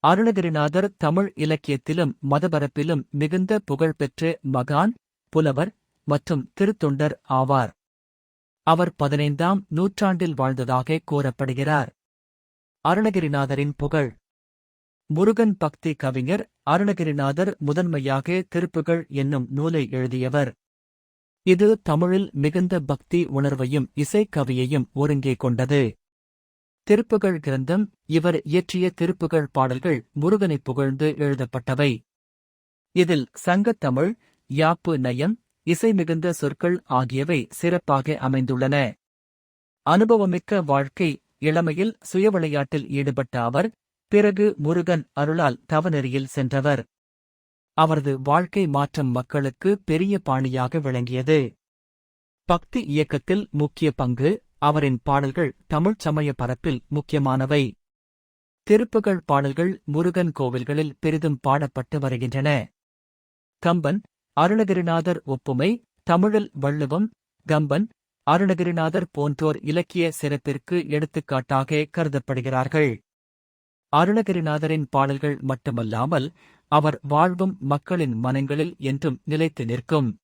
அருணகிரிநாதர் தமிழ் இலக்கியத்திலும் மதபரப்பிலும் மிகுந்த புகழ்பெற்ற மகான், புலவர் மற்றும் திருத்தொண்டர் ஆவார். அவர் 15ஆம் நூற்றாண்டில் வாழ்ந்ததாக கூறப்படுகிறார். அருணகிரிநாதரின் புகழ். முருகன் பக்தி கவிஞர் அருணகிரிநாதர் முதன்மையாக திருப்புகழ் என்னும் நூலை எழுதியவர். இது தமிழில் மிகுந்த பக்தி உணர்வையும் இசைக்கவியையும் ஒருங்கே கொண்டது. திருப்புகழ் கிரந்தம் இவர் இயற்றிய திருப்புகழ் பாடல்கள் முருகனைப் புகழ்ந்து எழுதப்பட்டவை. இதில் சங்கத்தமிழ், யாப்பு நயம், இசை மிகுந்த சொற்கள் ஆகியவை சிறப்பாக அமைந்துள்ளன. அனுபவமிக்க வாழ்க்கை. இளமையில் சுயவிளையாட்டில் ஈடுபட்ட அவர் பிறகு முருகன் அருளால் தவநெறியில் சென்றவர். அவரது வாழ்க்கை மாற்றம் மக்களுக்கு பெரிய பாணியாக விளங்கியது. பக்தி இயக்கத்தில் முக்கிய பங்கு. அவரின் பாடல்கள் தமிழ்ச் சமய பரப்பில் முக்கியமானவை. திருப்புகழ் பாடல்கள் முருகன் கோவில்களில் பெரிதும் பாடப்பட்டு வருகின்றன. கம்பன், அருணகிரிநாதர் ஒப்புமை. தமிழில் வள்ளுவம், கம்பன், அருணகிரிநாதர் போன்றோர் இலக்கிய சிறப்பிற்கு எடுத்துக்காட்டாக கருதப்படுகிறார்கள். அருணகிரிநாதரின் பாடல்கள் மட்டுமல்லாமல் அவர் வாழ்வும் மக்களின் மனங்களில் என்றும் நிலைத்து நிற்கும்.